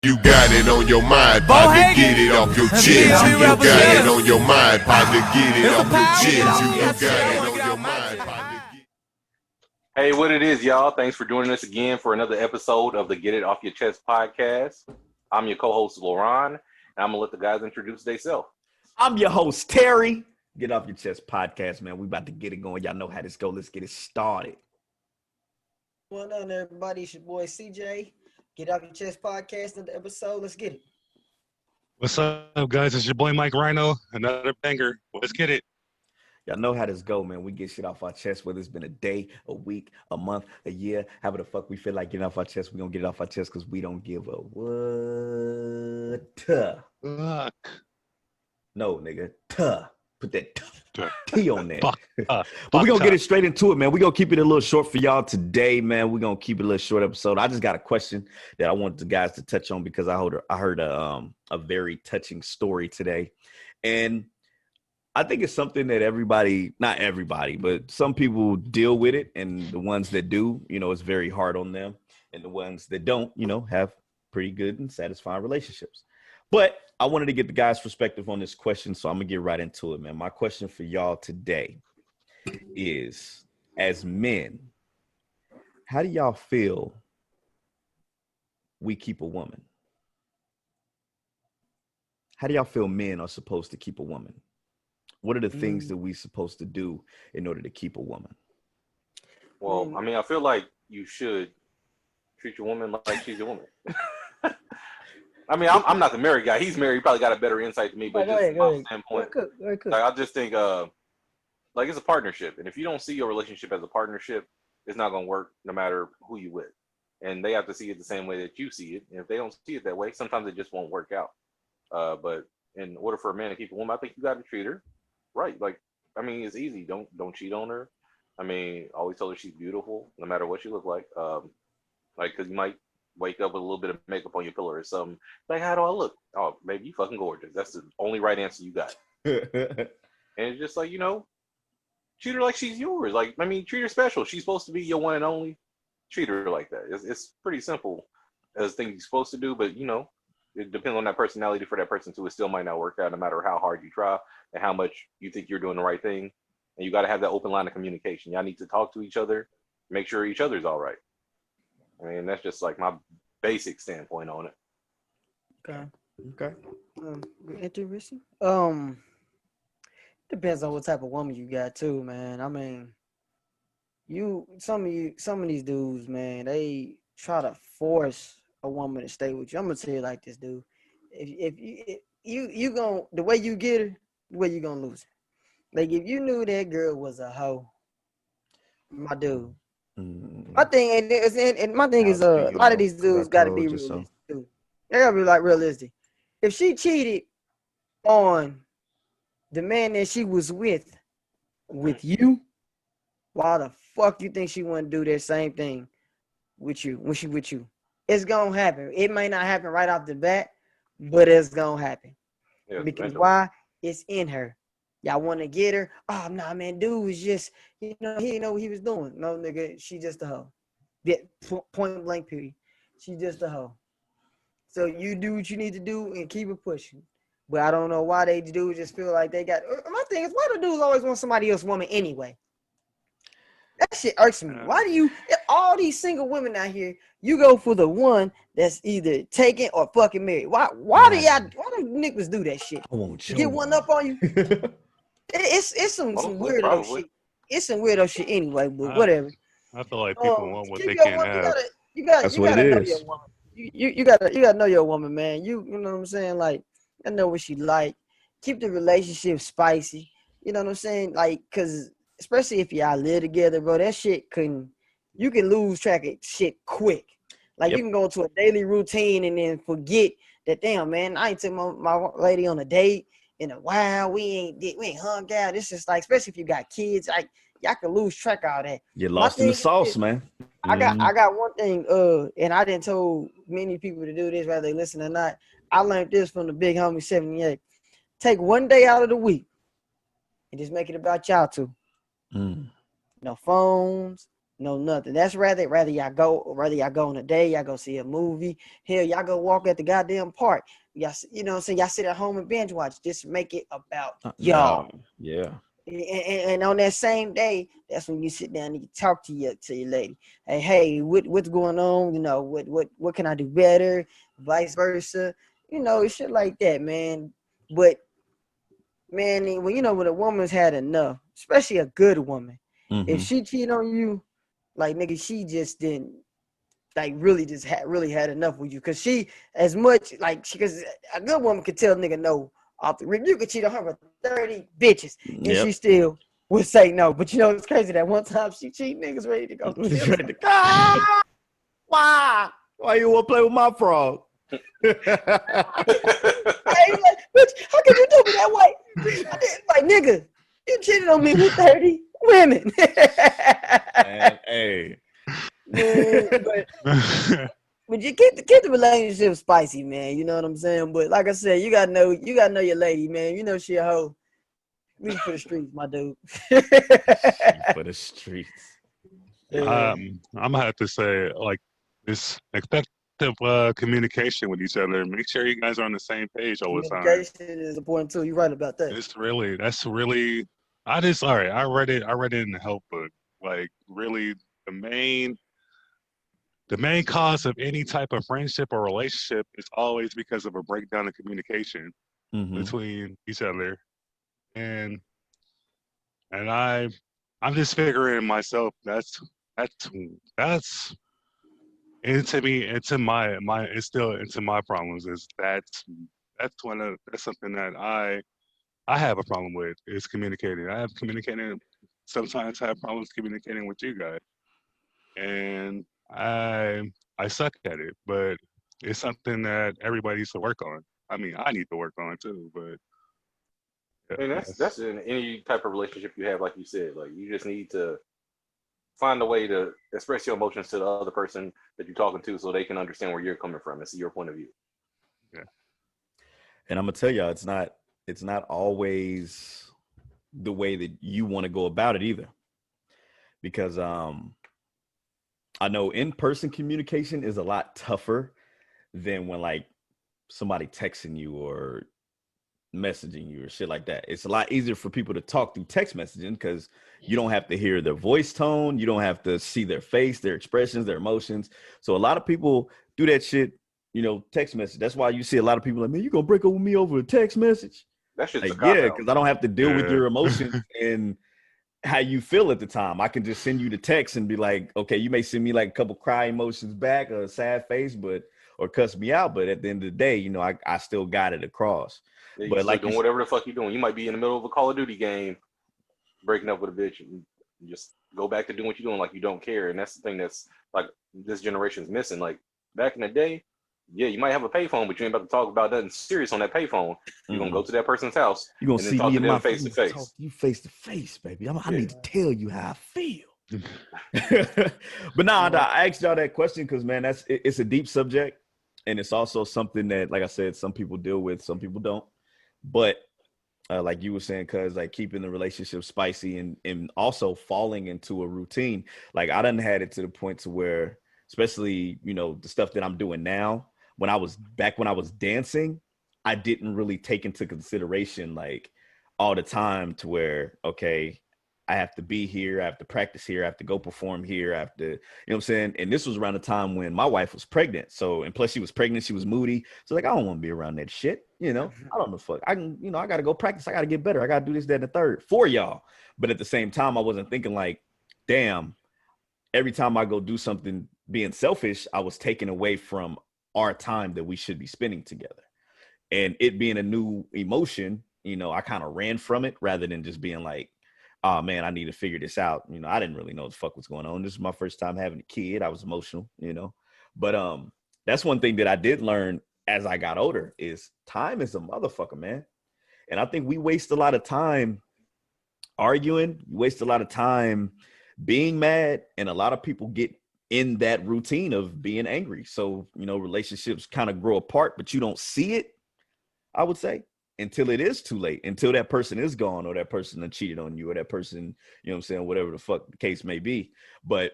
You got it on your mind, partner, get it off your chest. You got it on your mind, partner, get it off your chest. You got it on your mind, partner. Hey, what it is, y'all. Thanks for joining us again for another episode of the Get It Off Your Chest podcast. I'm your co-host, Lauren, and I'm going to let the guys introduce themselves. I'm your host, Terry. Get Off Your Chest podcast, man. We about to get it going. Y'all know how this go. Let's get it started. What's going on, everybody? It's your boy, CJ. Get Off Your Chest podcast, another episode. Let's get it. What's up, guys? It's your boy Mike Rhino. Another banger. Let's get it. Y'all know how this go, man. We get shit off our chest, whether it's been a day, a week, a month, a year, however the fuck we feel like getting off our chest. We're going to get it off our chest because we don't give a what. Fuck. No, nigga. Put that T on there. Fuck. But we're going to get it straight into it, man. We're going to keep it a little short for y'all today, man. We're going to keep it a little short episode. I just got a question that I want the guys to touch on because I heard a very touching story today. And I think it's something that everybody, not everybody, but some people deal with it. And the ones that do, you know, it's very hard on them. And the ones that don't, you know, have pretty good and satisfying relationships. But I wanted to get the guys' perspective on this question, so I'm going to get right into it, man. My question for y'all today is, as men, how do y'all feel we keep a woman? How do y'all feel men are supposed to keep a woman? What are the things that we supposed to do in order to keep a woman? Well, I mean, I feel like you should treat your woman like she's a woman. I mean, I'm not the married guy. He's married. He probably got a better insight than me, but just from my standpoint, like, I just think, like, it's a partnership. And if you don't see your relationship as a partnership, it's not going to work no matter who you with. And they have to see it the same way that you see it. And if they don't see it that way, sometimes it just won't work out. But in order for a man to keep a woman, I think you got to treat her right. Like, I mean, it's easy. Don't cheat on her. I mean, always tell her she's beautiful, no matter what she looks like. Like, because you might wake up with a little bit of makeup on your pillow or something. Like, how do I look? Oh, baby, you fucking gorgeous. That's the only right answer you got. And it's just like, you know, treat her like she's yours. Like, I mean, treat her special. She's supposed to be your one and only. Treat her like that. It's pretty simple as things you're supposed to do, but, you know, it depends on that personality for that person too. It still might not work out no matter how hard you try and how much you think you're doing the right thing. And you got to have that open line of communication. Y'all need to talk to each other, make sure each other's all right. I mean, that's just like my basic standpoint on it. Okay. Interesting. Depends on what type of woman you got too, man. I mean, some of these dudes, man, they try to force a woman to stay with you. I'm gonna tell you like this, dude. If you gonna, the way you get her, the way you gonna lose her. Like, if you knew that girl was a hoe, my dude. My thing is, a lot of these dudes got to be realistic too. They gotta be like realistic. If she cheated on the man that she was with you, why the fuck you think she wouldn't do that same thing with you when she with you? It's gonna happen. It may not happen right off the bat, but it's gonna happen. Yeah, because why? It's in her. Y'all want to get her? Oh, nah, man, dude was just, you know, he didn't know what he was doing. No, nigga, she just a hoe. Point blank period. She just a hoe. So you do what you need to do and keep it pushing. But I don't know why they do just feel like they got. My thing is, why do dudes always want somebody else's woman anyway? That shit irks me. Why do you, all these single women out here, you go for the one that's either taken or fucking married? Why do niggas do that shit? I won't get one up on you. It's some weirdo shit. It's some weirdo shit anyway, but whatever. I feel like people want what they can't have. You gotta know your woman. You gotta know your woman, man. You know what I'm saying? Like, I know what she like. Keep the relationship spicy. You know what I'm saying? Like, cause especially if y'all live together, bro, that shit you can lose track of shit quick. Like, you can go to a daily routine and then forget that, damn, man, I ain't took my lady on a date in a while. We ain't hung out. It's just like, especially if you got kids, like, y'all can lose track of all that. You're lost in the sauce, man. I got one thing, and I didn't told many people to do this, whether they listen or not. I learned this from the big homie 78. Take one day out of the week and just make it about y'all two. No phones, No, nothing. That's rather y'all go on a day, y'all go see a movie. Hell, y'all go walk at the goddamn park. Y'all, you know what I'm saying? Y'all sit at home and binge watch. Just make it about y'all. Yeah. And on that same day, that's when you sit down and you talk to your lady. Hey, what's going on? You know, what can I do better? Vice versa. You know, shit like that, man. But man, when a woman's had enough, especially a good woman, if she cheat on you, like nigga, she just didn't like really just had enough with you. Cause she as much like because a good woman could tell nigga no off the rip. You could cheat on her with 30 bitches and she still would say no. But you know it's crazy that one time she cheat, niggas ready to go. She's ready to go. Why you want to play with my frog? Hey, like, bitch, how could you do me that way? I didn't, like, nigga, you cheated on me with 30 women. Man, hey. Man, but you keep the relationship spicy, man. You know what I'm saying? But like I said, you gotta know your lady, man. You know she a hoe. Leave for the streets, my dude. For the streets. I'm gonna have to say, like, this effective communication with each other. Make sure you guys are on the same page all the time. Communication is important too. You're right about that. That's really. I read it in the help book. Like, really, the main cause of any type of friendship or relationship is always because of a breakdown in communication between each other, and I'm just figuring myself that's into me, it's still into my problems. Is that's something that I have a problem with, is communicating. Sometimes have problems communicating with you guys, and I suck at it, but it's something that everybody needs to work on. I mean, I need to work on it too, but I mean, that's in any type of relationship you have, like you said. Like, you just need to find a way to express your emotions to the other person that you're talking to, so they can understand where you're coming from and see your point of view. Yeah. And I'm gonna tell y'all, it's not always the way that you want to go about it either, because I know in-person communication is a lot tougher than when like somebody texting you or messaging you or shit like that. It's a lot easier for people to talk through text messaging because you don't have to hear their voice tone. You don't have to see their face, their expressions, their emotions. So a lot of people do that shit, text message. That's why you see a lot of people like, man, you gonna break up with me over a text message? That shit's like, a cop out. Because I don't have to deal with your emotions and how you feel at the time. I can just send you the text and be like, okay, you may send me like a couple cry emotions back or a sad face, or cuss me out. But at the end of the day, I still got it across. Yeah, but like doing whatever the fuck you're doing. You might be in the middle of a Call of Duty game, breaking up with a bitch, and you just go back to doing what you're doing like you don't care. And that's the thing that's like this generation's missing. Like back in the day, yeah, you might have a payphone, but you ain't about to talk about nothing serious on that payphone. You're gonna go to that person's house. You're gonna see me in my face to face. Talk to you face to face, baby. I need to tell you how I feel. But I asked y'all that question because, man, it's a deep subject, and it's also something that, like I said, some people deal with, some people don't. But like you were saying, cuz like keeping the relationship spicy and also falling into a routine. Like I done had it to the point to where, especially, the stuff that I'm doing now, when I was dancing, I didn't really take into consideration like all the time to where, okay, I have to be here, I have to practice here, I have to go perform here, I have to, what I'm saying? And this was around the time when my wife was pregnant. So, and plus she was pregnant, she was moody. So like, I don't want to be around that shit, I don't know, fuck. I can, I got to go practice. I got to get better. I got to do this, that, and the third for y'all. But at the same time, I wasn't thinking like, damn, every time I go do something being selfish, I was taken away from our time that we should be spending together. And it being a new emotion, I kind of ran from it rather than just being like, oh man, I need to figure this out. I didn't really know what the fuck was going on. This is my first time having a kid. I was emotional, but that's one thing that I did learn as I got older is time is a motherfucker, man. And I think we waste a lot of time arguing, we waste a lot of time being mad, and a lot of people get in that routine of being angry. So, relationships kind of grow apart, but you don't see it, I would say, until it is too late, until that person is gone or that person that cheated on you or that person, whatever the fuck the case may be. But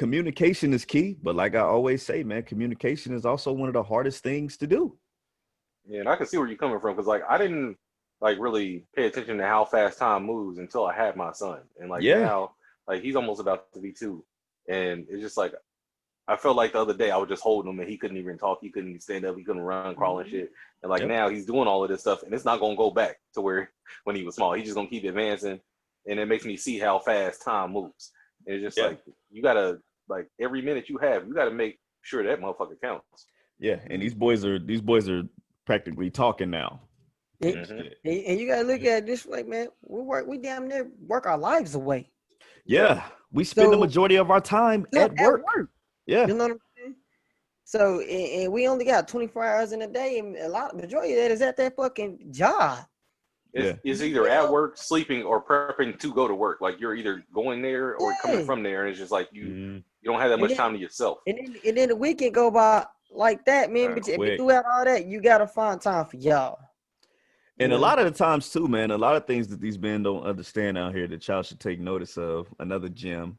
communication is key, but like I always say, man, communication is also one of the hardest things to do. Yeah, and I can see where you're coming from because like I didn't like really pay attention to how fast time moves until I had my son, and like now, like he's almost about to be 2, and it's just like I felt like the other day I was just holding him and he couldn't even talk, he couldn't even stand up, he couldn't run, crawl and shit, and like now he's doing all of this stuff, and it's not gonna go back to where when he was small. He's just gonna keep advancing, and it makes me see how fast time moves. And it's just like you gotta like every minute you have, you gotta make sure that motherfucker counts. Yeah, and these boys are practically talking now. And you gotta look at this like, man, we damn near work our lives away. Yeah, we spend the majority of our time at work. Yeah, you know what I'm saying. So and we only got 24 hours in a day, and majority of that is at that fucking job. It's either at work, sleeping, or prepping to go to work. Like you're either going there or coming from there, and it's just like you don't have that much time to yourself. And then the weekend go by like that, man. But throughout all that, you gotta find time for y'all. And a lot of the times too, man, a lot of things that these men don't understand out here that y'all should take notice of. Another gem.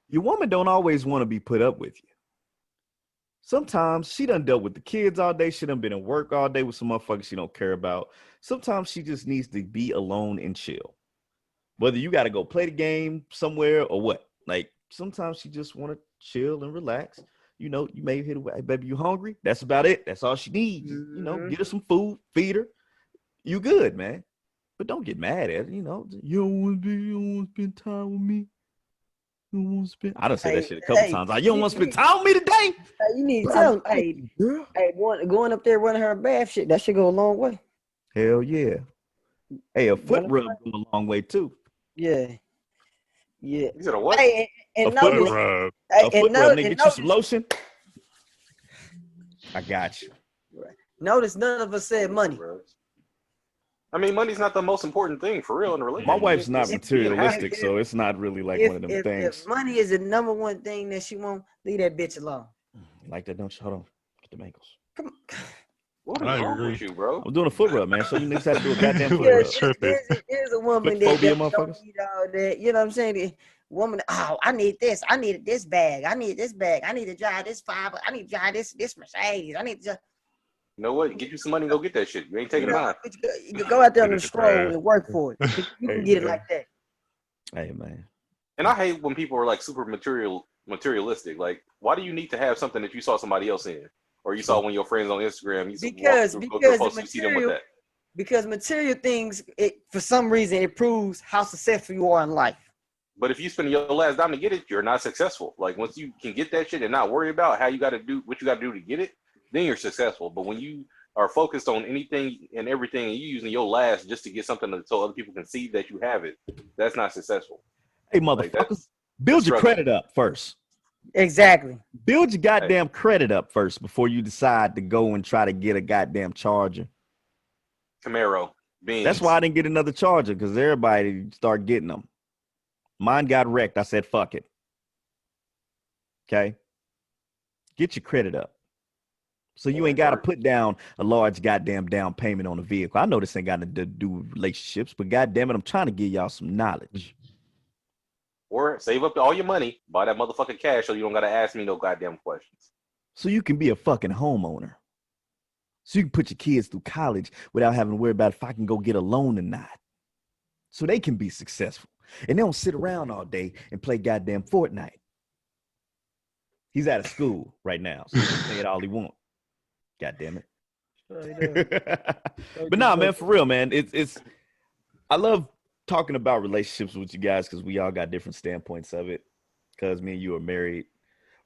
Your woman don't always want to be put up with you. Sometimes she done dealt with the kids all day. She done been at work all day with some motherfuckers she don't care about. Sometimes she just needs to be alone and chill. Whether you got to go play the game somewhere or what. Like sometimes she just want to chill and relax. You know, you may hit her, hey, baby, you hungry? That's about it. That's all she needs. You know, get her some food, feed her. You good, man. But don't get mad at it, you know. You don't want to spend time with me. You don't want to spend. I done said that shit a couple times. Like, you don't want to spend time with me today. You need to tell him, going up there running her bath shit, that should go a long way. Hell yeah. Hey, a foot rub go a long way too. Yeah. Yeah. You said a what? Hey, and a foot rub. A foot rub. Nigga, get you some lotion. I got you. Notice none of us said money. I mean, money's not the most important thing for real in a relationship. My wife's not materialistic, so it's not really like one of them things. If money is the number one thing that she won't, leave that bitch alone. Like that, don't you? Hold on. Get the ankles. Come on. What is wrong with you, bro? I'm doing a foot rub, man. So you niggas have to do a goddamn foot rub. There's a woman that don't need all that. You know what I'm saying? The woman, I need this. I need this bag. I need this bag. I need to drive this fiber. I need to drive this Mercedes. I need to. You know what? Get you some money and go get that shit. You ain't taking mine. You go out there on the stroll and work for it. You can get it like that. Hey, man. And I hate when people are like super materialistic. Like, why do you need to have something that you saw somebody else in? Or you saw one of your friends on Instagram. Because material things, for some reason, it proves how successful you are in life. But if you spend your last dime to get it, you're not successful. Like once you can get that shit and not worry about how you got to do what you got to do to get it, then you're successful. But when you are focused on anything and everything, and you using your last just to get something so other people can see that you have it, that's not successful. Hey, motherfuckers, build your credit up first. Exactly. Build your goddamn credit up first before you decide to go and try to get a goddamn Charger. Camaro. Beans. That's why I didn't get another Charger, because everybody start getting them. Mine got wrecked. I said, fuck it. Okay? Get your credit up. So you ain't got to put down a large goddamn down payment on a vehicle. I know this ain't got to do with relationships, but goddamn it, I'm trying to give y'all some knowledge. Or save up all your money, buy that motherfucking cash so you don't got to ask me no goddamn questions. So you can be a fucking homeowner. So you can put your kids through college without having to worry about if I can go get a loan or not. So they can be successful. And they don't sit around all day and play goddamn Fortnite. He's out of school right now, so he can play it all he wants. God damn it. But nah, man, for real, man. It's I love talking about relationships with you guys because we all got different standpoints of it. Because me and you are married.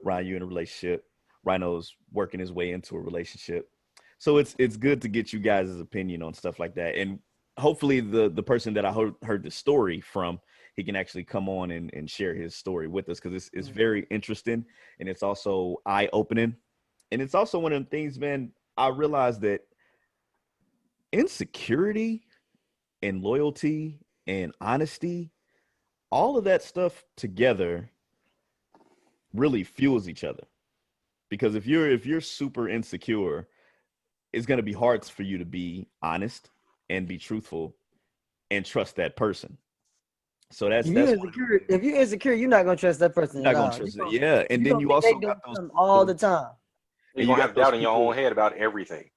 Ryan, you're in a relationship. Rhino's working his way into a relationship. So it's good to get you guys' opinion on stuff like that. And hopefully the person that I heard the story from, he can actually come on and share his story with us, because it's very interesting and it's also eye-opening. And it's also one of the things, man, I realized that insecurity and loyalty and honesty, all of that stuff together really fuels each other. Because if you're super insecure, it's going to be hard for you to be honest and be truthful and trust that person. So that's if you're insecure, you're not gonna trust that person you're not at gonna all. trust it. Yeah, and then you they also doing got those something all the time. You're gonna have doubt in your own head about everything.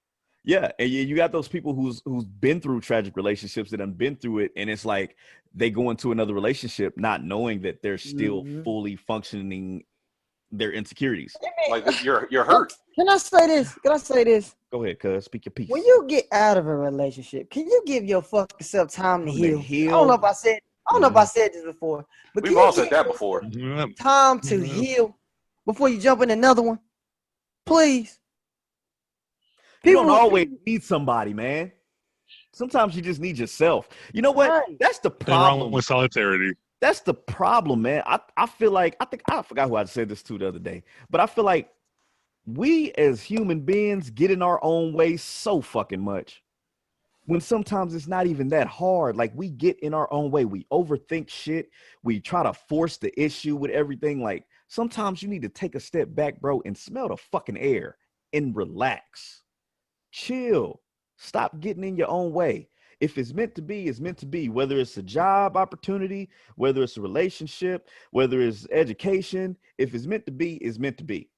Yeah, and you got those people who's been through tragic relationships that have been through it, and it's like they go into another relationship not knowing that they're still fully functioning their insecurities. Like you're hurt. Can I say this? Go ahead, cuz speak your piece. When you get out of a relationship, can you give your fucking self time to heal? I don't know if I said this before, but we've all said that before. Time to heal before you jump in another one, please. You don't always need somebody, man. Sometimes you just need yourself. You know what? Right. That's the problem wrong with solidarity. That's the problem, man. I feel like I forgot who I said this to the other day, but I feel like we as human beings get in our own way so fucking much when sometimes it's not even that hard. Like we get in our own way. We overthink shit. We try to force the issue with everything. Like sometimes you need to take a step back, bro, and smell the fucking air and relax. Chill. Stop getting in your own way. If it's meant to be, it's meant to be. Whether it's a job opportunity, whether it's a relationship, whether it's education, if it's meant to be, it's meant to be.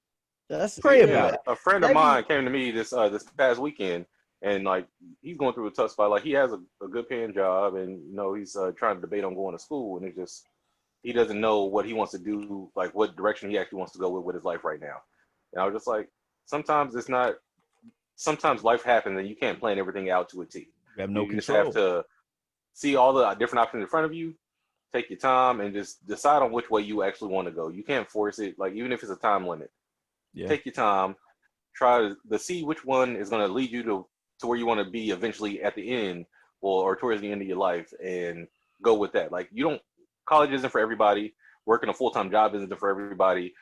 Pray about it. A friend of mine came to me this past weekend, and like he's going through a tough spot. Like he has a good paying job, and you know he's trying to debate on going to school, and it's just he doesn't know what he wants to do, like what direction he actually wants to go with his life right now. And I was just like, sometimes life happens, and you can't plan everything out to a T. You have no control. Just have to see all the different options in front of you, take your time, and just decide on which way you actually want to go. You can't force it, like even if it's a time limit. Yeah. Take your time, try to see which one is going to lead you to where you want to be eventually at the end or towards the end of your life, and go with that. Like college isn't for everybody. Working a full-time job isn't for everybody.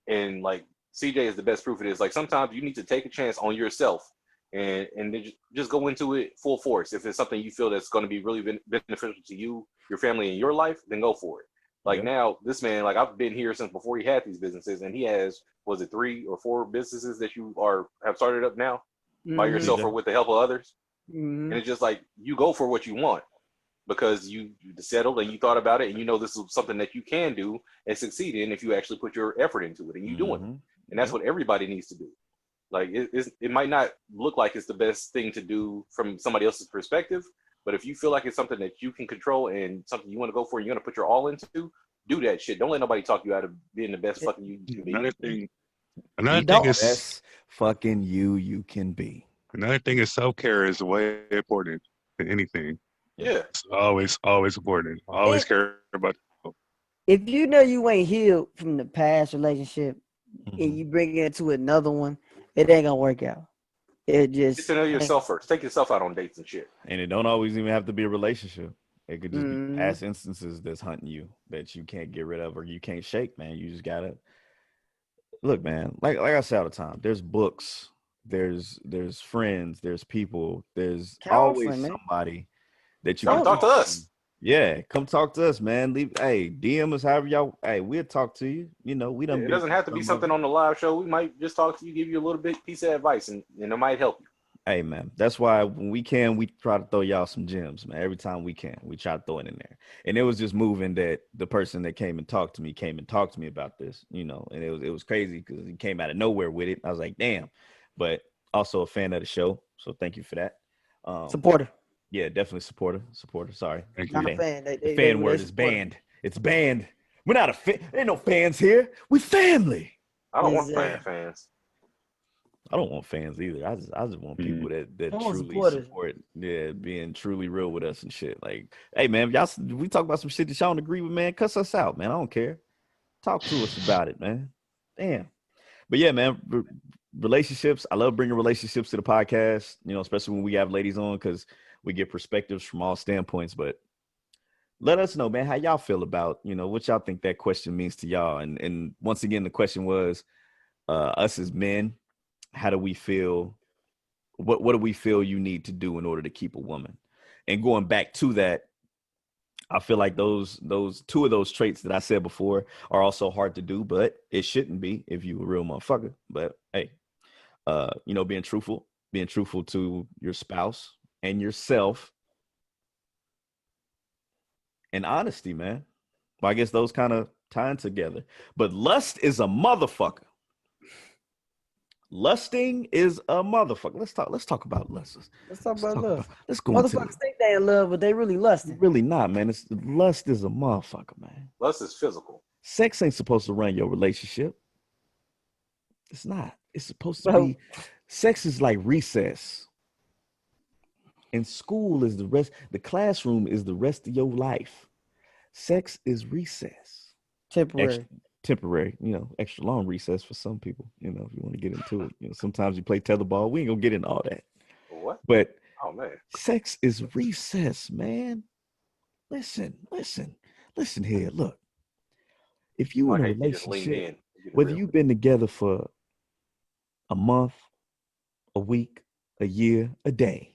And like CJ is the best proof of this. Like sometimes you need to take a chance on yourself and then just go into it full force. If it's something you feel that's going to be really beneficial to you, your family, and your life, then go for it. Like now, this man, like I've been here since before he had these businesses, and he has, was it 3 or 4 businesses that you have started up now by yourself or with the help of others? And it's just like you go for what you want because you settled and you thought about it, and you know this is something that you can do and succeed in if you actually put your effort into it, and you doing it. And that's what everybody needs to do. Like it might not look like it's the best thing to do from somebody else's perspective, but if you feel like it's something that you can control and something you want to go for and you're going to put your all into, do that shit. Don't let nobody talk you out of being the best fucking you can be. Another thing is best fucking you can be. Another thing is self-care is way important than anything. Yeah. It's always important. Always care about yourself. If you know you ain't healed from the past relationship and you bring it to another one, it ain't gonna work out. It just get to know yourself first. Take yourself out on dates and shit. And it don't always even have to be a relationship. It could just be past instances that's hunting you that you can't get rid of or you can't shake, man. You just gotta look, man. Like I say all the time, there's books, there's friends, there's people, there's always somebody that you can talk to us. Yeah, come talk to us, man. DM us however y'all. Hey, we'll talk to you. You know, we don't. It doesn't have to be something on the live show. We might just talk to you, give you a little piece of advice, and it might help you. Hey, man, that's why when we can, we try to throw y'all some gems, man. Every time we can, we try to throw it in there. And it was just moving that the person that came and talked to me about this, you know, and it was crazy because he came out of nowhere with it. I was like, damn, but also a fan of the show, so thank you for that. Supporter. Yeah, definitely supporter. Sorry. Not a fan. The fan word is banned. It's banned. We're not a fan. There ain't no fans here. We family. I don't want fans. I don't want fans either. I just want people that truly support. Yeah, being truly real with us and shit. Like, hey man, we talk about some shit that y'all don't agree with, man. Cuss us out, man. I don't care. Talk to us about it, man. Damn. But yeah, man. Relationships. I love bringing relationships to the podcast. You know, especially when we have ladies on because we get perspectives from all standpoints. But let us know, man, how y'all feel about, you know, what y'all think that question means to y'all. And once again, the question was, us as men, how do we feel? What do we feel you need to do in order to keep a woman? And going back to that, I feel like those 2 of those traits that I said before are also hard to do, but it shouldn't be if you a real motherfucker. But hey, you know, being truthful to your spouse and yourself, and honesty, man. Well, I guess those kind of tie together. But lust is a motherfucker. Lusting is a motherfucker. Let's talk about lust. Let's talk about lust. Let's go into Motherfuckers think they in love, but they really lusting. Really not, man. Lust is a motherfucker, man. Lust is physical. Sex ain't supposed to run your relationship. It's not. It's supposed to be. Sex is like recess. And school is the rest. The classroom is the rest of your life. Sex is recess. Temporary, extra long recess for some people, if you want to get into it. Sometimes you play tetherball. We ain't gonna get into all that. What? But man, sex is recess, man. Listen here. Look, if you in a relationship, whether you've been together for a month, a week, a year, a day,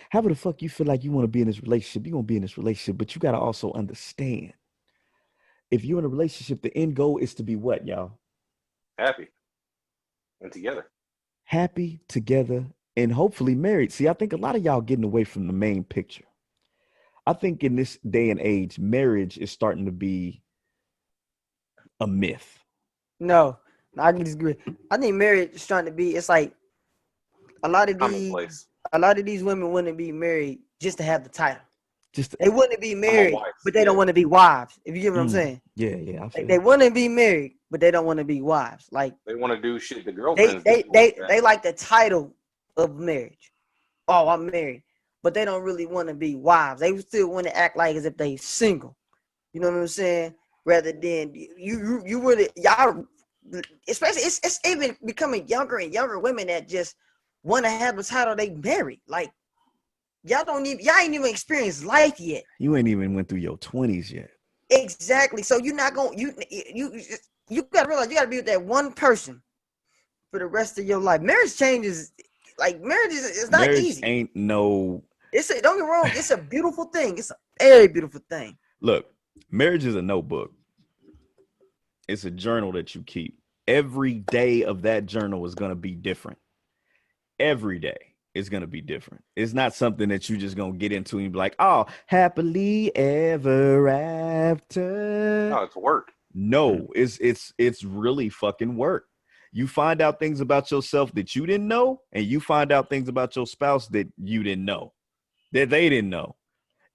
however the fuck you feel like you want to be in this relationship, you're gonna be in this relationship, but you gotta also understand. If you're in a relationship, the end goal is to be what, y'all? Happy and together. Happy, together, and hopefully married. See, I think a lot of y'all getting away from the main picture. I think in this day and age, marriage is starting to be a myth. No, I can disagree. I think marriage is starting to be. It's like a lot of these women wouldn't be married just to have the title. They wouldn't be married, but they don't want to be wives. If you get what I'm saying? Yeah. They want to be married, but they don't want to be wives. Like they want to do shit the girlfriends. They like the title of marriage. Oh, I'm married, but they don't really want to be wives. They still want to act like as if they single. You know what I'm saying? Rather than you really y'all, especially it's even becoming younger and younger women that just want to have the title they married. Like. Y'all ain't even experienced life yet. You ain't even went through your 20s yet. Exactly. So you're not going you gotta realize you gotta be with that one person for the rest of your life. Marriage changes, like marriage is not easy. Ain't no. Don't get me wrong. It's a beautiful thing. It's a very beautiful thing. Look, marriage is a notebook. It's a journal that you keep. Every day of that journal is gonna be different. Every day. It's going to be different. It's not something that you just going to get into and be like, oh, happily ever after. No, it's work. No, it's really fucking work. You find out things about yourself that you didn't know, and you find out things about your spouse that you didn't know, that they didn't know.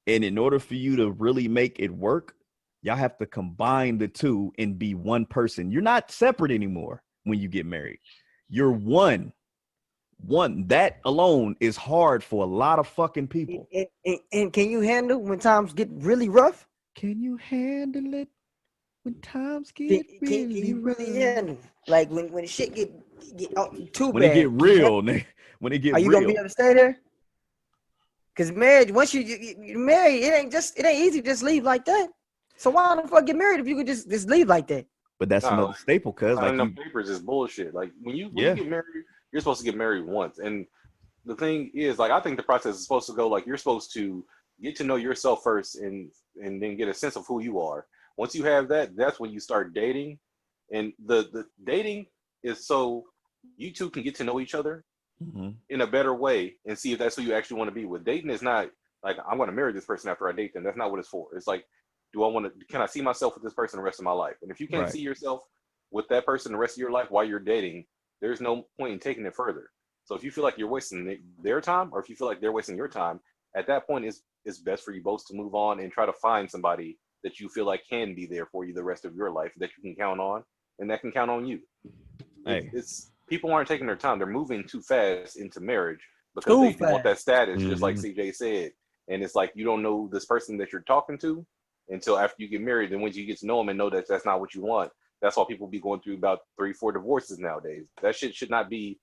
And in order for you to really make it work, y'all have to combine the two and be one person. You're not separate anymore when you get married. You're one. That alone is hard for a lot of fucking people. And can you handle when times get really rough? Can you handle it when times get really rough? Handle like when shit get too when bad? It get real, nigga. When it get real. Are you gonna be able to stay there? Because marriage, once you marry, it ain't easy to just leave like that. So why the fuck get married if you could just leave like that? But that's another staple, cuz like them papers is bullshit. Like when you get married, you're supposed to get married once. And the thing is, like, I think the process is supposed to go like you're supposed to get to know yourself first and then get a sense of who you are. Once you have that, that's when you start dating. And the dating is so you two can get to know each other in a better way and see if that's who you actually want to be with. Dating is not like I'm going to marry this person after I date them. That's not what it's for. It's like, can I see myself with this person the rest of my life? And if you can't see yourself with that person the rest of your life while you're dating, there's no point in taking it further. So if you feel like you're wasting their time, or if you feel like they're wasting your time, at that point, it's best for you both to move on and try to find somebody that you feel like can be there for you the rest of your life, that you can count on, and that can count on you. Hey. It's people aren't taking their time. They're moving too fast into marriage because they want that status, just like CJ said. And it's like you don't know this person that you're talking to until after you get married. And once you get to know them and know that that's not what you want, that's why people be going through about 3-4 divorces nowadays. That shit should not be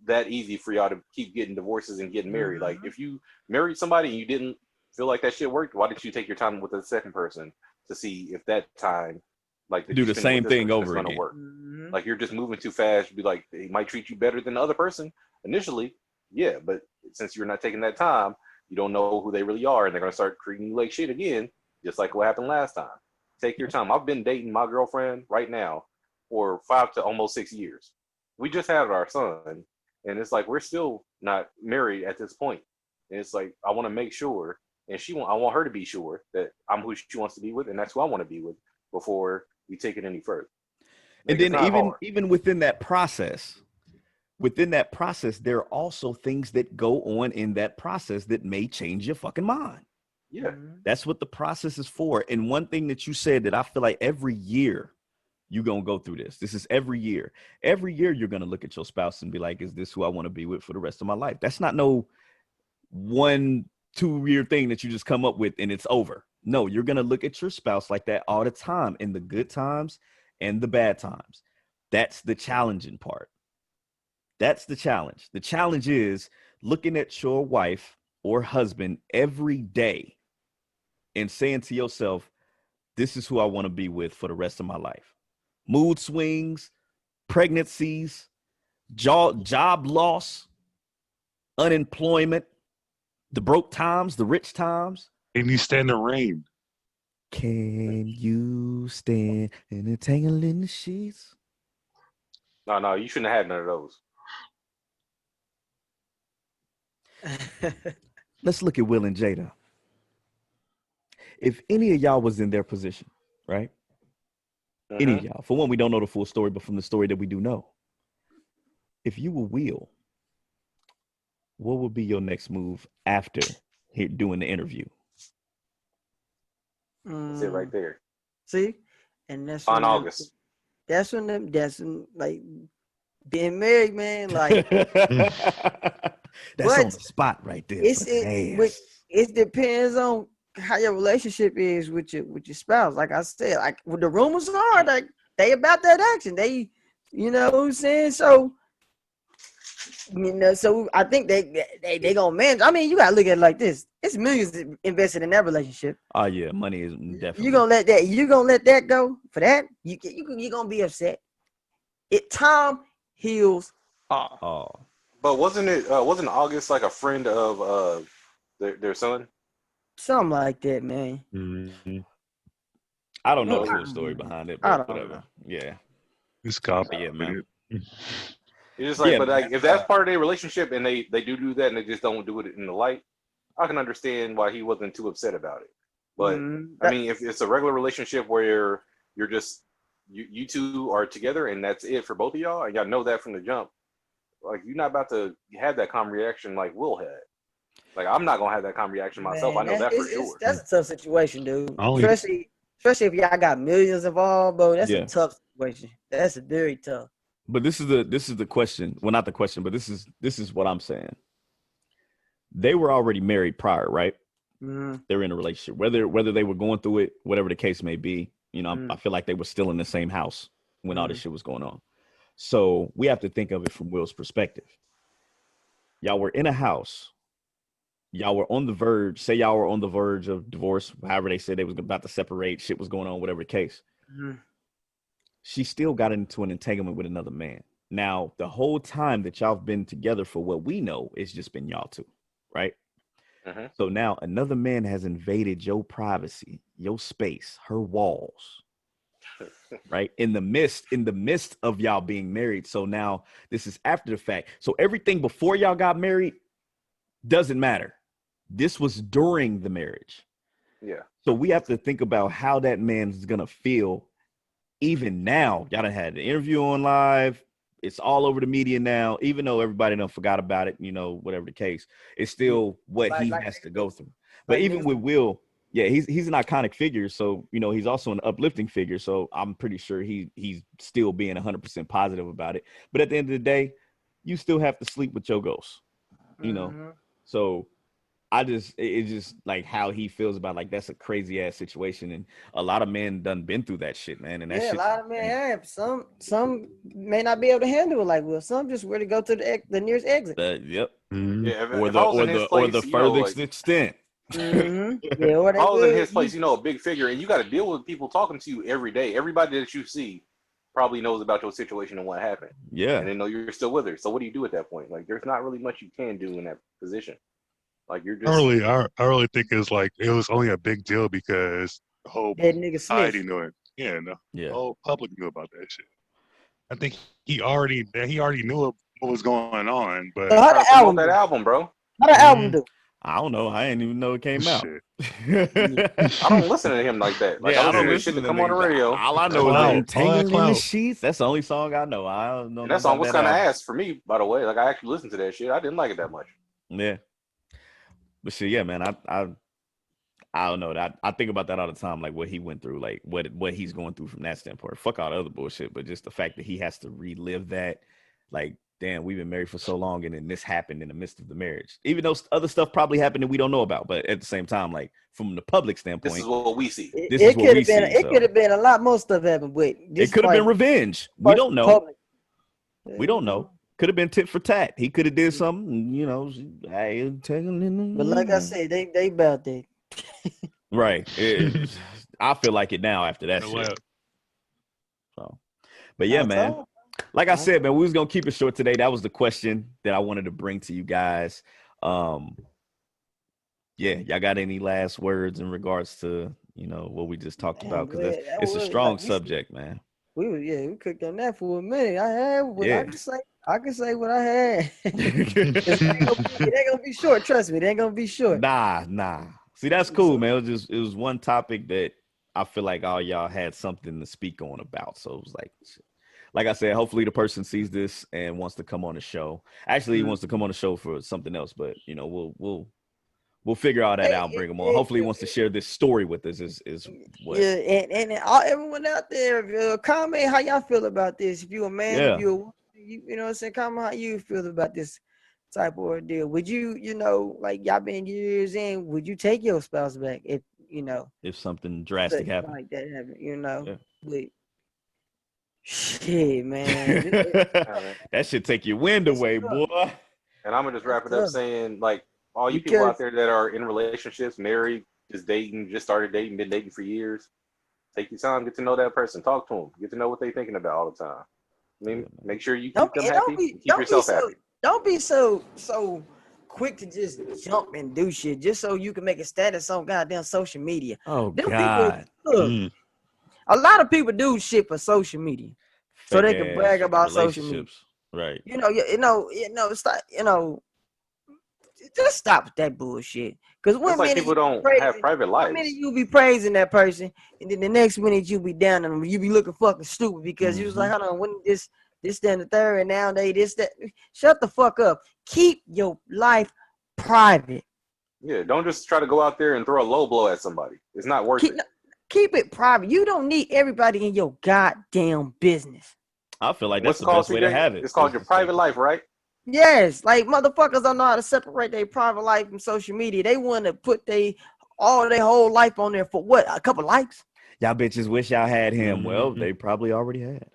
that easy for y'all to keep getting divorces and getting married. Like if you married somebody and you didn't feel like that shit worked, why did you take your time with the second person to see if that time, like, do the same thing over again? Work? Like you're just moving too fast. Be like, they might treat you better than the other person initially, yeah, but since you're not taking that time, you don't know who they really are, and they're gonna start treating you like shit again, just like what happened last time. Take your time. I've been dating my girlfriend right now for 5 to almost 6 years. We just had our son, and it's like we're still not married at this point. And it's like I want to make sure and I want her to be sure that I'm who she wants to be with, and that's who I want to be with before we take it any further. And then even within that process, there are also things that go on in that process that may change your fucking mind. Yeah. That's what the process is for. And one thing that you said that I feel like every year you're going to go through this. This is every year. Every year you're going to look at your spouse and be like, is this who I want to be with for the rest of my life? That's not no 1-2 year thing that you just come up with and it's over. No, you're going to look at your spouse like that all the time, in the good times and the bad times. That's the challenging part. That's the challenge. The challenge is looking at your wife or husband every day and saying to yourself, this is who I want to be with for the rest of my life. Mood swings, pregnancies, job loss, unemployment, the broke times, the rich times. Can you stand the rain? Can you stand in a tangle in the sheets? No, you shouldn't have had none of those. Let's look at Will and Jada. If any of y'all was in their position, right? Any of y'all. For one, we don't know the full story, but from the story that we do know, if you were Will, what would be your next move after doing the interview? That's it right there. See, and that's on August. That's when like being married, man. Like that's on the spot right there. It depends on how your relationship is with your spouse. Like I said, like with the rumors are like they about that action. They, you know what I'm saying? So, you know, so I think they gonna manage. I mean, you gotta look at it like this. It's millions invested in that relationship. Oh yeah, money is definitely. You gonna let that go for that? You gonna be upset. Time heals all. Oh. But wasn't August like a friend of their son? Something like that, man. Mm-hmm. I don't know the full story behind it, but whatever. Yeah. It's copy. Yeah, man. It's just like, but like, if that's part of their relationship and they do that and they just don't do it in the light, I can understand why he wasn't too upset about it. But I mean, if it's a regular relationship where you're just you two are together and that's it for both of y'all, and y'all know that from the jump, like you're not about to have that calm reaction like Will had. Like I'm not gonna have that calm reaction myself. Man, I know that for sure. That's a tough situation, dude. Especially if y'all got millions involved, bro. That's a tough situation. That's a very tough. But this is the question. Well, not the question, but this is what I'm saying. They were already married prior, right? Mm-hmm. They're in a relationship. Whether they were going through it, whatever the case may be, you know, I feel like they were still in the same house when all this shit was going on. So we have to think of it from Will's perspective. Y'all were in a house. Y'all were on the verge. Say y'all were on the verge of divorce. However they said they was about to separate. Shit was going on, whatever the case. Mm-hmm. She still got into an entanglement with another man. Now, the whole time that y'all have been together, for what we know, it's just been y'all two, right? Mm-hmm. So now another man has invaded your privacy, your space, her walls, right? In the midst of y'all being married. So now this is after the fact. So everything before y'all got married doesn't matter. This was during the marriage. Yeah. So we have to think about how that man's gonna feel. Even now, y'all done had the interview on live. It's all over the media now, even though everybody done forgot about it, you know, whatever the case. It's still what he has to go through. But even with Will, yeah, he's an iconic figure. So, you know, he's also an uplifting figure. So I'm pretty sure he's still being 100% positive about it. But at the end of the day, you still have to sleep with your ghosts, you know. So it's just like how he feels about, like, that's a crazy ass situation, and a lot of men done been through that shit, man. And that a lot of men have. Some may not be able to handle it like Will. Some just where to go to the nearest exit. Yep. Mm-hmm. Yeah, or the furthest extent. Mm-hmm. Yeah, or if I was in his place, you know, a big figure, and you got to deal with people talking to you every day. Everybody that you see probably knows about your situation and what happened. Yeah. And they know you're still with her. So what do you do at that point? Like, there's not really much you can do in that position. Like, you're just. I really think it's like it was only a big deal because the whole that nigga society knew it. Yeah, the whole public knew about that shit. I think he already knew what was going on. But how the album, bro? How the album do? I don't know. I didn't even know it came out. Shit. I don't listen to him like that. Like, Yeah, I listen to shit that come on the radio. All I know Clout. is All that Entangling in the clout. Sheets. That's the only song I know. I don't know. And that song was kind of album. ass for me, by the way. Like, I actually listened to that shit. I didn't like it that much. Yeah. But shit, yeah, man. I don't know. I think about that all the time, like what he went through, like what he's going through from that standpoint. Fuck all the other bullshit, but just the fact that he has to relive that, like, damn, we've been married for so long, and then this happened in the midst of the marriage. Even though other stuff probably happened that we don't know about, but at the same time, like from the public standpoint, This is what we see. It could have been a lot more stuff happened, but it could have been revenge. We don't know. Public. We don't know. Could have been tit for tat. He could have did something, you know. But like I said, they about that. Right. I feel like it now after that shit. So, but yeah, man. Like I said, man, we was gonna keep it short today. That was the question that I wanted to bring to you guys. Yeah, y'all got any last words in regards to, you know, what we just talked about? Because it's a strong subject, man. We cooked on that for a minute. I can say what I had. It ain't gonna be short. Trust me, it ain't gonna be short. Nah. See, that's cool, man. It was one topic that I feel like all y'all had something to speak on about. So it was like I said, hopefully the person sees this and wants to come on the show. Actually, he wants to come on the show for something else, but you know, we'll figure all that out and bring him on. Hopefully he wants to share this story with us is what. Yeah, and everyone out there, comment how y'all feel about this. If you're a man, if you're you know what I'm saying, comment how you feel about this type of ordeal. Would you know, like y'all been years in, would you take your spouse back if something drastic happened like that happened, you know? Yeah. But shit, man. That should take your wind away, boy. And I'm gonna just wrap it up saying, like, all you people out there that are in relationships, married, just dating, just started dating, been dating for years, take your time, get to know that person, talk to them, get to know what they're thinking about all the time. I mean, make sure you keep them happy, keep yourself happy. Don't be so quick to just jump and do shit just so you can make a status on goddamn social media. Oh, God. A lot of people do shit for social media, so they can brag about social media. Right. Just stop with that bullshit. Because one minute people don't have private lives. One minute you be praising that person, and then the next minute you be down on them. You be looking fucking stupid because you was like, hold on, when this, that, and the third, and now this, that. Shut the fuck up. Keep your life private. Yeah, don't just try to go out there and throw a low blow at somebody. It's not worth it. Keep it private. You don't need everybody in your goddamn business. I feel like that's the best way to have it. It's called your private life, right? Yes, like motherfuckers don't know how to separate their private life from social media. They want to put all their whole life on there for what? A couple likes? Y'all bitches wish y'all had him. Well, they probably already had.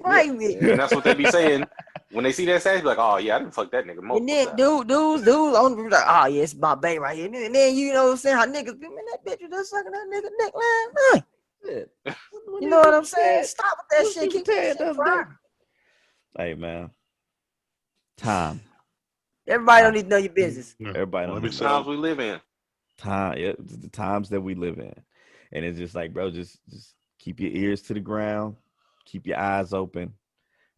Right. Yeah. And that's what they be saying when they see that status. Be like, oh yeah, I didn't fuck that nigga. And then dudes on the like, oh yeah, it's my baby right here. And then you know what I'm saying? How niggas be, man, that bitch was just sucking that nigga dick last night. You know what I'm saying? Stop with that shit. Keep that shit private. Hey man. Time. Everybody don't need to know your business. Everybody don't. The times we live in. The times that we live in, and it's just like, bro, just keep your ears to the ground, keep your eyes open,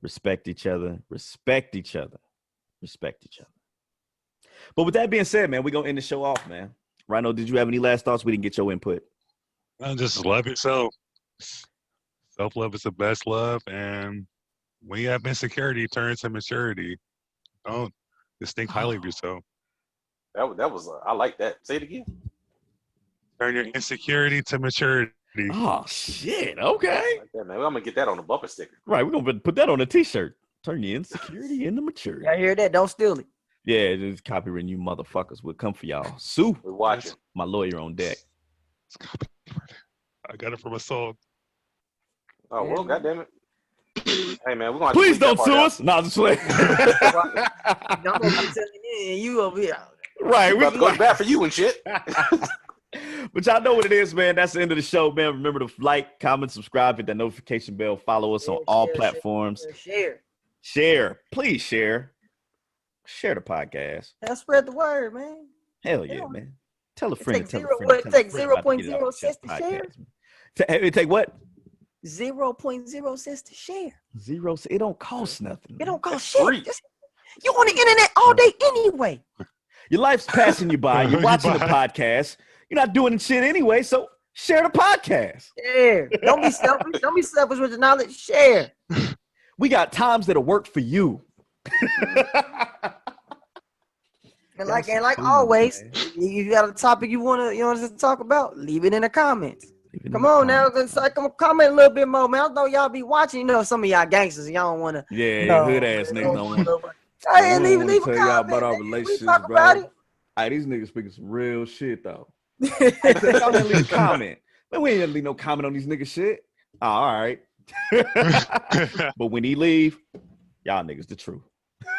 respect each other. But with that being said, man, we're gonna end the show off, man. Rhino, did you have any last thoughts? We didn't get your input. Just love yourself. Self-love is the best love, and when you have insecurity, turn to maturity. Don't just think highly of yourself. That was I like that. Say it again. Turn your insecurity to maturity. Oh shit! Okay, like that, man. I'm gonna get that on a bumper sticker. Right, we're gonna put that on a T-shirt. Turn your insecurity into maturity. I hear that. Don't steal it. Yeah, just copyrighting you motherfuckers. We'll come for y'all. Sue, we're watching. My lawyer on deck. I got it from a song. Oh well, goddamn it. Hey man, we're gonna please don't sue us. No, just play. I'm gonna be telling you, and you over here. Right, we're about to go to bat for you and shit. But y'all know what it is, man. That's the end of the show, man. Remember to like, comment, subscribe, hit that notification bell, follow us on all platforms. Share. Please share. Share the podcast. Now spread the word, man. Hell yeah, man. Tell a friend. It takes 0.0 cents to share. It take what? 0.0 cents to share. It don't cost nothing. It don't cost shit. You on the internet all day anyway. Your life's passing you by. You're watching the podcast. You're not doing shit anyway, so share the podcast. Share. Don't be selfish. Don't be selfish with your knowledge. Share. We got times that'll work for you. And like always, you got a topic you want us to talk about, leave it in the comments. Come on now, come comment a little bit more, man. I know y'all be watching. You know, some of y'all gangsters, y'all don't want to. Yeah, hood ass niggas don't want to. Hey, leave a tell comment. y'all about our relationships, talk bro. about it. Hey, these niggas speaking some real shit though. Hey, y'all didn't leave a comment. Man, we ain't gonna leave no comment on these niggas shit. Oh, all right. But when he leave, y'all niggas the truth.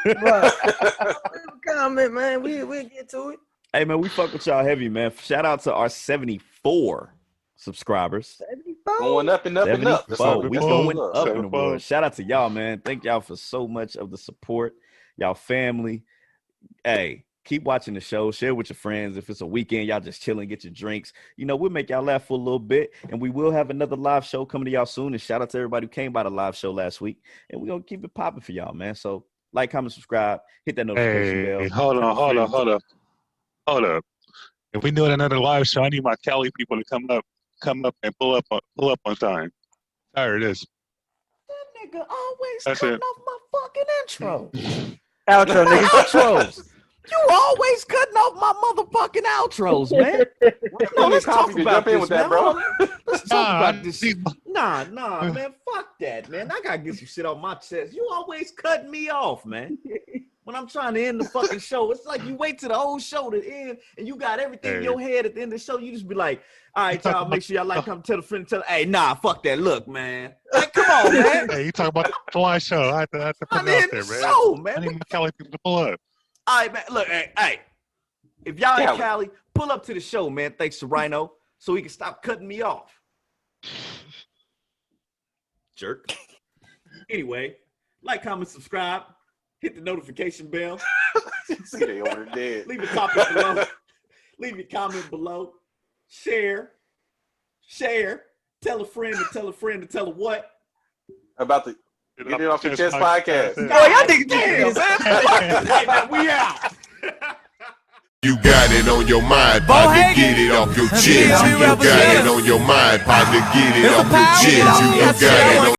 Leave a comment, man. We'll get to it. Hey, man, we fuck with y'all heavy, man. Shout out to our 74 subscribers. 74. Going up and up and up. That's all- We that's going all up up. in the world. Shout out to y'all, man. Thank y'all for so much of the support. Y'all family. Hey, keep watching the show. Share with your friends. If it's a weekend, y'all just chilling, get your drinks. You know, we'll make y'all laugh for a little bit. And we will have another live show coming to y'all soon. And shout out to everybody who came by the live show last week. And we're going to keep it popping for y'all, man. So like, comment, subscribe, hit that notification bell. Hey, hold up. If we do another live show, I need my Cali people to come up and pull up on time. Tired of this. That nigga always That's cutting it. off my fucking intro. Outro, My nigga. outros. You always cutting off my motherfucking outros, man. No, let's talk You about jump in this, with that, man. bro. Let's talk Nah, about this. Nah, man. Fuck that, man. I gotta get some shit off my chest. You always cutting me off, man. When I'm trying to end the fucking show, it's like you wait to the whole show to end, and you got everything in your head at the end of the show. You just be like, "All right, y'all, make sure y'all like, come tell a friend, hey, nah, fuck that. Look, man. Like, come on, man. Hey, you talk about the live show. I have to put I'm it out in there, the man. show, I man. need my Cali people to pull up. All right, man. Look, hey, if y'all in Cali, pull up to the show, man. Thanks to Rhino, so he can stop cutting me off. Jerk. Anyway, like, comment, subscribe, hit the notification bell. See, they over there dead. Leave a topic below. Leave your comment below. Share. Tell a friend to tell a friend to tell a what? About the Get It Off Your Chest podcast. Boy, y'all niggas Damn, man. Hey, man, we out. You got it on your mind, partner, get it off your chest. You got it on your mind, partner, get it off your chest. You got it on